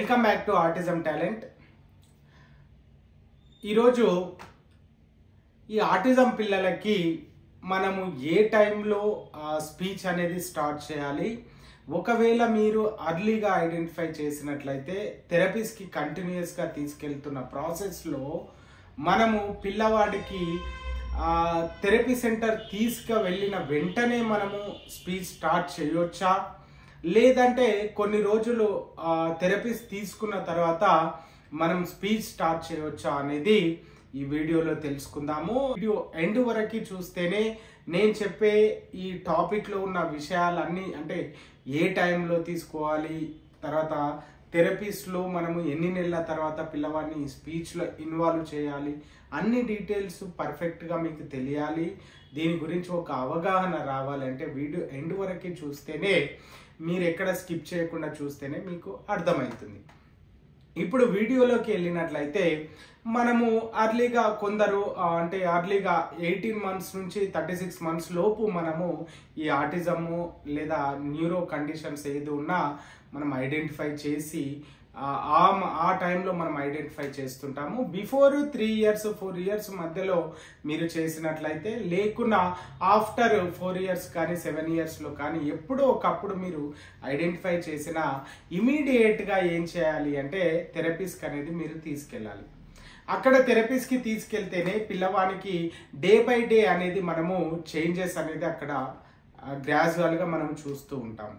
Welcome back to autism talent. ఈరోజు ఈ autism పిల్లలకి మనము ఏ టైంలో స్పీచ్ అనేది స్టార్ట్ చేయాలి, ఒకవేళ మీరు అర్లీగా ఐడెంటిఫై చేసినట్లయితే థెరపీస్కి కంటిన్యూస్గా తీసుకెళ్తున్న ప్రాసెస్లో మనము పిల్లవాడికి థెరపీ సెంటర్ తీసుకువెళ్ళిన వెంటనే మనము స్పీచ్ స్టార్ట్ చేయొచ్చా, లేదంటే కొన్ని రోజులు థెరపీస్ తీసుకున్న తర్వాత మనం స్పీచ్ స్టార్ట్ చేయొచ్చా అనేది ఈ వీడియోలో తెలుసుకుందాము. వీడియో ఎండ్ వరకు చూస్తేనే నేను చెప్పే ఈ టాపిక్లో ఉన్న విషయాలన్నీ, అంటే ఏ టైంలో తీసుకోవాలి, తర్వాత థెరపీస్లో మనము ఎన్ని నెలల తర్వాత పిల్లవాడిని స్పీచ్లో ఇన్వాల్వ్ చేయాలి, అన్ని డీటెయిల్స్ పర్ఫెక్ట్గా మీకు తెలియాలి. దీని గురించి ఒక అవగాహన రావాలంటే వీడియో ఎండ్ వరకు చూస్తేనే, మీరు ఎక్కడ స్కిప్ చేయకుండా చూస్తేనే మీకు అర్థమవుతుంది. ఇప్పుడు వీడియోలోకి వెళ్ళినట్లయితే మనము అర్లీగా కొందరు అంటే అర్లీగా 18 months నుంచి 36 months లోపు మనము ఈ ఆటిజము లేదా న్యూరో కండిషన్స్ ఏది ఉన్నా మనం ఐడెంటిఫై చేసి ఆ టైంలో మనం ఐడెంటిఫై చేస్తుంటాము. బిఫోర్ 3 years 4 years మధ్యలో మీరు చేసినట్లయితే, లేకున్నా ఆఫ్టర్ 4 years కానీ 7 yearsలో కానీ ఎప్పుడో ఒకప్పుడు మీరు ఐడెంటిఫై చేసిన ఇమీడియట్గా ఏం చేయాలి అంటే థెరపీస్కి అనేది మీరు తీసుకెళ్ళాలి. అక్కడ థెరపీస్కి తీసుకెళ్తేనే పిల్లవానికి డే బై డే అనేది మనము చేంజెస్ అనేది అక్కడ గ్రాడ్యువల్గా మనం చూస్తూ ఉంటాం.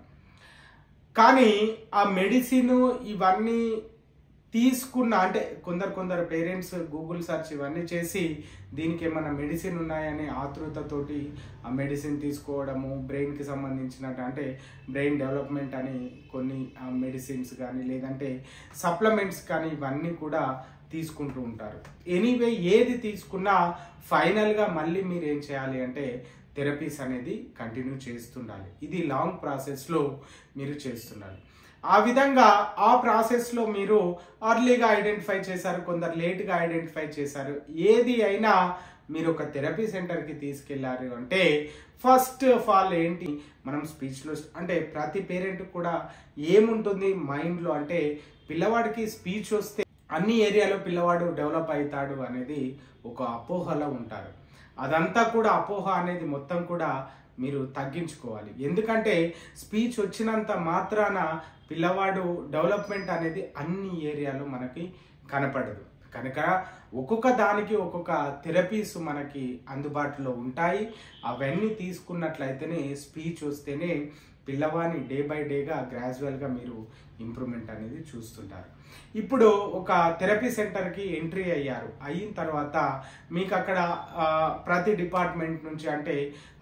కానీ ఆ మెడిసిన్ ఇవన్నీ తీసుకున్న, అంటే కొందరు పేరెంట్స్ గూగుల్ సెర్చ్ ఇవన్నీ చేసి దీనికి ఏమైనా మెడిసిన్ ఉన్నాయని ఆతృతతోటి ఆ మెడిసిన్ తీసుకోవడము, బ్రెయిన్కి సంబంధించినట్టు అంటే బ్రెయిన్ డెవలప్మెంట్ అని కొన్ని మెడిసిన్స్ కానీ లేదంటే సప్లిమెంట్స్ కానీ ఇవన్నీ కూడా తీసుకుంటూ ఉంటారు. ఎనీవే ఏది తీసుకున్నా ఫైనల్గా మళ్ళీ మీరు ఏం చేయాలి అంటే థెరపీస్ అనేది కంటిన్యూ చేస్తుండాలి. ఇది లాంగ్ ప్రాసెస్లో మీరు చేస్తుండాలి. ఆ విధంగా ఆ ప్రాసెస్లో మీరు అర్లీగా ఐడెంటిఫై చేశారు, కొందరు లేట్గా ఐడెంటిఫై చేశారు. ఏది అయినా మీరు ఒక థెరపీ సెంటర్కి తీసుకెళ్లారు అంటే ఫస్ట్ ఆఫ్ ఆల్ ఏంటి, మనం స్పీచ్లో అంటే ప్రతి పేరెంట్ కూడా ఏముంటుంది మైండ్లో అంటే పిల్లవాడికి స్పీచ్ వస్తే అన్ని ఏరియాలో పిల్లవాడు డెవలప్ అవుతాడు అనేది ఒక అపోహలో ఉంటారు. అదంతా కూడా అపోహ అనేది మొత్తం కూడా మీరు తగ్గించుకోవాలి. ఎందుకంటే స్పీచ్ వచ్చినంత మాత్రాన పిల్లవాడు డెవలప్మెంట్ అనేది అన్ని ఏరియాలో మనకి కనపడదు. కనుక ఒక్కొక్క దానికి ఒక్కొక్క థెరపీస్ మనకి అందుబాటులో ఉంటాయి. అవన్నీ తీసుకున్నట్లయితేనే స్పీచ్ వస్తేనే పిల్లవాడిని డే బై డేగా గ్రాడ్యువల్గా మీరు ఇంప్రూవ్మెంట్ అనేది చూస్తుంటారు. ఇప్పుడు ఒక థెరపీ సెంటర్కి ఎంట్రీ అయిన తర్వాత మీకు అక్కడ ప్రతి డిపార్ట్మెంట్ నుంచి, అంటే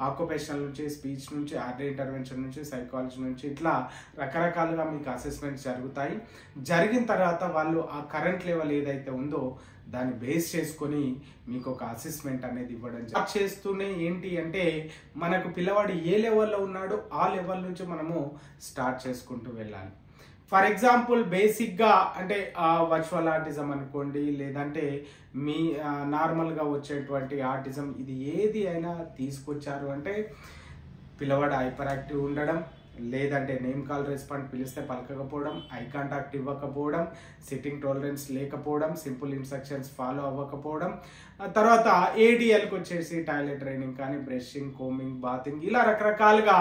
ఆక్యుపేషనల్ నుంచి, స్పీచ్ నుంచి, ఆర్ట్ ఇంటర్వెన్షన్ నుంచి, సైకాలజీ నుంచి, ఇట్లా రకరకాలుగా మీకు అసెస్మెంట్స్ జరుగుతాయి. జరిగిన తర్వాత వాళ్ళు ఆ కరెంట్ లెవెల్ ఏదైతే ఉందో దాన్ని బేస్ చేసుకొని మీకు ఒక అసెస్మెంట్ అనేది ఇవ్వడం చేస్తూనే ఏంటి అంటే మనకు పిల్లవాడు ఏ లెవెల్లో ఉన్నాడో ఆ లెవెల్ నుంచి మనము స్టార్ట్ చేసుకుంటూ వెళ్ళాలి. ఫర్ ఎగ్జాంపుల్ బేసిక్గా అంటే వర్చువల్ ఆటిజం అనుకోండి, లేదంటే మీ నార్మల్గా వచ్చేటువంటి ఆటిజం, ఇది ఏది అయినా తీసుకొచ్చారు అంటే పిల్లవాడు హైపర్ యాక్టివ్ ఉండడం, లేదంటే నేమ్ కాల్ రెస్పాండ్ పిలిస్తే పలకకపోవడం, ఐ కాంటాక్ట్ ఇవ్వకపోవడం, సిట్టింగ్ టాలరెన్స్ లేకపోవడం, సింపుల్ ఇన్స్ట్రక్షన్స్ ఫాలో అవ్వకపోవడం, తర్వాత ఏడిఎల్కి వచ్చేసి టాయిలెట్ ట్రైనింగ్ కానీ, బ్రషింగ్, కోమింగ్, బాతింగ్, ఇలా రకరకాలుగా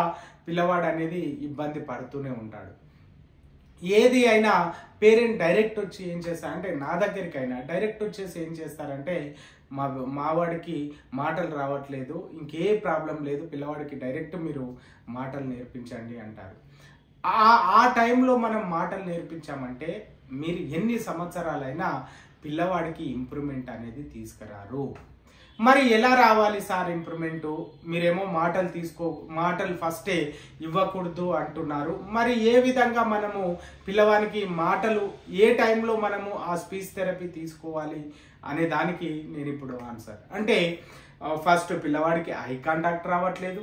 పిల్లవాడు అనేది ఇబ్బంది పడుతూనే ఉంటాడు. ఏది అయినా పేరెంట్ డైరెక్ట్ వచ్చి ఏం చేస్తారంటే, నా దగ్గరికైనా డైరెక్ట్ వచ్చేసి ఏం చేస్తారంటే, మా వాడికి మాటలు రావట్లేదు, ఇంకే ప్రాబ్లం లేదు, పిల్లవాడికి డైరెక్ట్ మీరు మాటలు నేర్పించండి అంటారు. ఆ టైంలో మనం మాటలు నేర్పించామంటే మీరు ఎన్ని సంవత్సరాలైనా పిల్లవాడికి ఇంప్రూవ్మెంట్ అనేది తీసుకురారు. మరి ఎలా రావాలి సార్ ఇంప్రూవ్మెంటు? మీరేమో మాటలు ఫస్టే ఇవ్వకూడదు అంటున్నారు. మరి ఏ విధంగా మనము పిల్లవానికి మాటలు ఏ టైంలో మనము ఆ స్పీచ్ థెరపీ తీసుకోవాలి అనే దానికి నేను ఇప్పుడు ఆన్సర్. అంటే ఫస్ట్ పిల్లవాడికి ఐ కాంటాక్ట్ రావట్లేదు,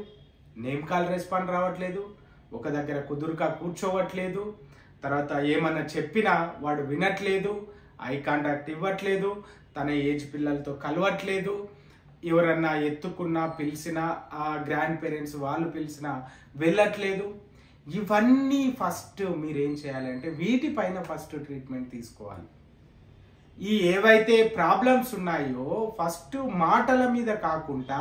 నేమ్ కాల్ రెస్పాండ్ రావట్లేదు, ఒక దగ్గర కుదురుగా కూర్చోవట్లేదు, తర్వాత ఏమన్నా చెప్పినా వాడు వినట్లేదు, ఐ కాంటాక్ట్ ఇవ్వట్లేదు, తన ఏజ్ పిల్లలతో కలవట్లేదు, ఎవరన్నా ఎత్తుకున్నా పిలిచినా ఆ గ్రాండ్ పేరెంట్స్ వాళ్ళు పిలిచినా వెళ్ళట్లేదు. ఇవన్నీ ఫస్ట్ మీరు ఏం చేయాలంటే వీటిపైన ఫస్ట్ ట్రీట్మెంట్ తీసుకోవాలి. ఈ ఏవైతే ప్రాబ్లమ్స్ ఉన్నాయో ఫస్ట్ మాటల మీద కాకుండా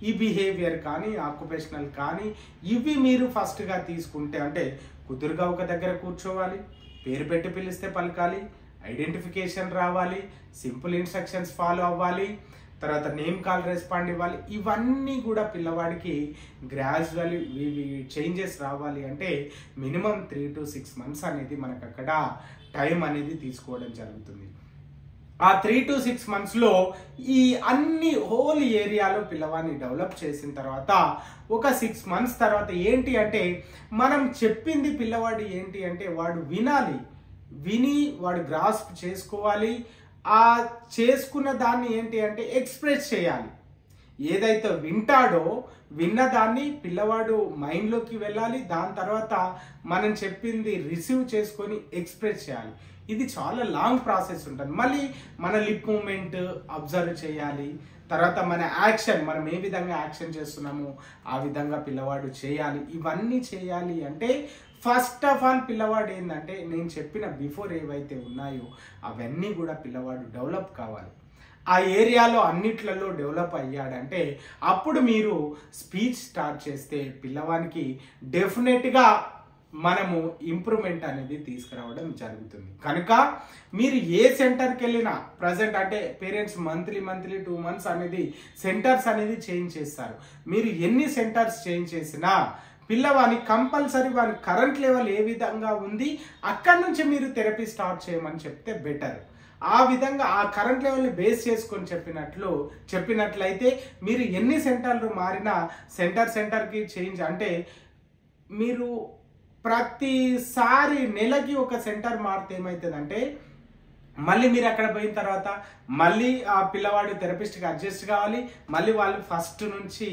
ఈ బిహేవియర్ కానీ ఆక్యుపేషనల్ కానీ ఇవి మీరు ఫస్ట్గా తీసుకుంటే, అంటే కుదురుగా ఒక దగ్గర కూర్చోవాలి, పేరు పెట్టి పిలిస్తే పలకాలి, ఐడెంటిఫికేషన్ రావాలి, సింపుల్ ఇన్స్ట్రక్షన్స్ ఫాలో అవ్వాలి, తర్వాత నేమ్ కాల్ రెస్పాండ్ ఇవ్వాలి. ఇవన్నీ కూడా పిల్లవాడికి గ్రాడ్యువల్లీ చేంజెస్ రావాలి అంటే మినిమం 3 to 6 months అనేది మనకు అక్కడ టైం అనేది తీసుకోవడం జరుగుతుంది. ఆ 3 to 6 monthsలో ఈ అన్ని హోల్ ఏరియాలో పిల్లవాడిని డెవలప్ చేసిన తర్వాత ఒక 6 months తర్వాత ఏంటి అంటే మనం చెప్పింది పిల్లవాడు ఏంటి అంటే వాడు విని వాడు గ్రాస్ప్ చేసుకోవాలి. ఆ చేసుకున్న దాన్ని ఏంటి అంటే ఎక్స్ప్రెస్ చేయాలి. ఏదైతే వింటాడో విన్నదాన్ని పిల్లవాడు మైండ్లోకి వెళ్ళాలి. దాని తర్వాత మనం చెప్పింది రిసీవ్ చేసుకొని ఎక్స్ప్రెస్ చేయాలి. ఇది చాలా లాంగ్ ప్రాసెస్ ఉంటుంది. మళ్ళీ మన లిప్ మూమెంట్ అబ్జర్వ్ చేయాలి. తర్వాత మన యాక్షన్, మనం ఏ విధంగా యాక్షన్ చేస్తున్నామో ఆ విధంగా పిల్లవాడు చేయాలి. ఇవన్నీ చేయాలి అంటే ఫస్ట్ ఆఫ్ ఆల్ పిల్లవాడు ఏంటంటే నేను చెప్పిన బిఫోర్ ఏవైతే ఉన్నాయో అవన్నీ కూడా పిల్లవాడు డెవలప్ కావాలి. ఆ ఏరియాలో అన్నిట్లలో డెవలప్ అయ్యాడంటే అప్పుడు మీరు స్పీచ్ స్టార్ట్ చేస్తే పిల్లవానికి డెఫినెట్గా మనము ఇంప్రూవ్మెంట్ అనేది తీసుకురావడం జరుగుతుంది. కనుక మీరు ఏ సెంటర్కి వెళ్ళినా ప్రజెంట్ అంటే పేరెంట్స్ మంత్లీ 2 months అనేది సెంటర్స్ అనేది చేంజ్ చేస్తారు. మీరు ఎన్ని సెంటర్స్ చేంజ్ చేసినా పిల్లవాని కంపల్సరీ వాని కరెంట్ లెవెల్ ఏ విధంగా ఉంది అక్కడి నుంచి మీరు థెరపీ స్టార్ట్ చేయమని చెప్తే బెటర్. ఆ విధంగా ఆ కరెంట్ లెవెల్ని బేస్ చేసుకొని చెప్పినట్లయితే మీరు ఎన్ని సెంటర్లు మారినా సెంటర్కి చేంజ్ అంటే మీరు ప్రతిసారి నెలకి ఒక సెంటర్ మారితే ఏమవుతుందంటే మళ్ళీ మీరు అక్కడ పోయిన తర్వాత మళ్ళీ ఆ పిల్లవాడు థెరపిస్ట్కి అడ్జస్ట్ కావాలి. మళ్ళీ వాళ్ళు ఫస్ట్ నుంచి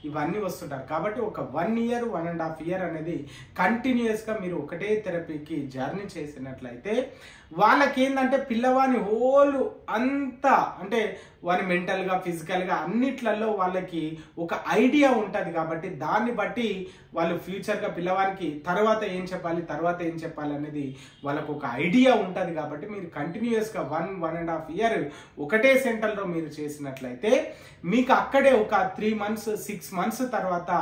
ఇవన్నీ వస్తుంటారు. కాబట్టి ఒక 1 year 1.5 year అనేది కంటిన్యూస్గా మీరు ఒకటే థెరపీకి జర్నీ చేసినట్లయితే వాళ్ళకి ఏంటంటే పిల్లవాని హోల్ అంతా అంటే వాని మెంటల్గా ఫిజికల్గా అన్నిట్లలో వాళ్ళకి ఒక ఐడియా ఉంటుంది. కాబట్టి దాన్ని బట్టి వాళ్ళు ఫ్యూచర్గా పిల్లవానికి తర్వాత ఏం చెప్పాలి అనేది వాళ్ళకు ఒక ఐడియా ఉంటుంది. కాబట్టి మీరు కంటిన్యూస్గా 1.5 year ఒకటే సెంటర్లో మీరు చేసినట్లయితే మీకు అక్కడే ఒక 3 months 6 months తర్వాత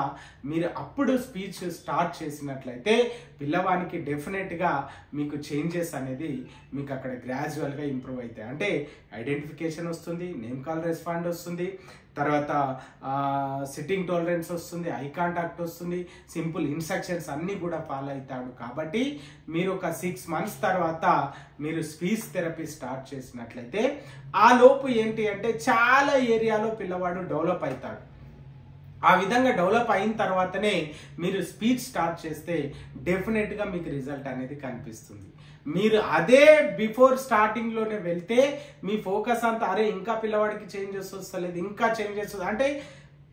మీరు అప్పుడు స్పీచ్ స్టార్ట్ చేసినట్లయితే పిల్లవానికి డెఫినెట్గా మీకు చేంజెస్ అనేది మీకు అక్కడ గ్రాడ్యువల్గా ఇంప్రూవ్ అవుతాయి. అంటే ఐడెంటిఫికేషన్ వస్తుంది, నేమ్ కాల్ రెస్పాండ్ వస్తుంది, తర్వాత సిట్టింగ్ టాలరెన్స్ వస్తుంది, ఐ కాంటాక్ట్ వస్తుంది, సింపుల్ ఇన్స్ట్రక్షన్స్ అన్నీ కూడా ఫాలో అవుతాడు. కాబట్టి మీరు ఒక 6 months తర్వాత మీరు స్పీచ్ థెరపీ స్టార్ట్ చేసినట్లయితే ఆ లోపు ఏంటి అంటే చాలా ఏరియాలో పిల్లవాడు డెవలప్ అవుతాడు. ఆ విధంగా డెవలప్ అయిన తర్వాతనే మీరు స్పీచ్ స్టార్ట్ చేస్తే డెఫినెట్గా మీకు రిజల్ట్ అనేది కనిపిస్తుంది. మీరు అదే బిఫోర్ స్టార్టింగ్లోనే వెళ్తే మీ ఫోకస్ అంతా అరే ఇంకా పిల్లవాడికి చేంజెస్ వస్తలేదు, ఇంకా చేంజెస్ అంటే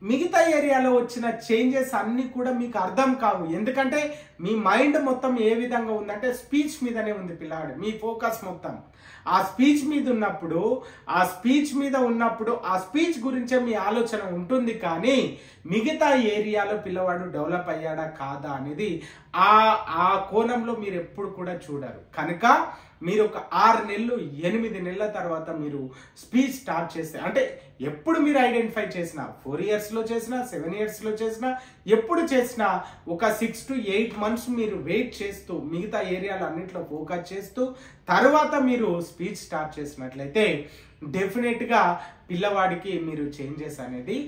మిగతా ఏరియాలో వచ్చిన చేంజెస్ అన్నీ కూడా మీకు అర్థం కావు. ఎందుకంటే మీ మైండ్ మొత్తం ఏ విధంగా ఉందంటే స్పీచ్ మీదనే ఉంది పిల్లవాడు, మీ ఫోకస్ మొత్తం ఆ స్పీచ్ మీద ఉన్నప్పుడు ఆ స్పీచ్ గురించే మీ ఆలోచన ఉంటుంది. కానీ మిగతా ఏరియాలో పిల్లవాడు డెవలప్ అయ్యాడా కాదా అనేది ఆ కోణంలో మీరు ఎప్పుడు కూడా చూడరు. కనుక మీరు ఒక 6 నెలలు 8 నెలల తర్వాత మీరు స్పీచ్ స్టార్ట్ చేస్తే అంటే ఎప్పుడు మీరు ఐడెంటిఫై చేసినా 4 yearsలో చేసినా 7 yearsలో చేసినా ఎప్పుడు చేసినా ఒక 6 to 8 months మీరు వెయిట్ చేస్తూ మిగతా ఏరియాలు అన్నింటిలో ఫోకస్ చేస్తూ తర్వాత మీరు స్పీచ్ స్టార్ట్ చేసినట్లయితే డెఫినెట్గా పిల్లవాడికి మీరు చేంజెస్ అనేది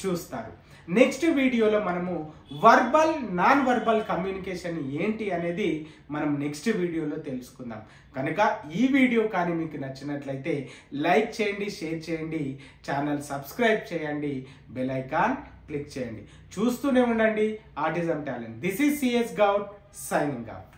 చూస్తారు. నెక్స్ట్ వీడియోలో మనము వర్బల్ నాన్ వర్బల్ కమ్యూనికేషన్ ఏంటి అనేది మనం నెక్స్ట్ వీడియోలో తెలుసుకుందాం. కనుక ఈ వీడియో కానీ మీకు నచ్చినట్లయితే లైక్ చేయండి, షేర్ చేయండి, ఛానల్ సబ్స్క్రైబ్ చేయండి, బెల్ ఐకాన్ క్లిక్ చేయండి. చూస్తూనే ఉండండి autism talent. This is CS Goud signing off.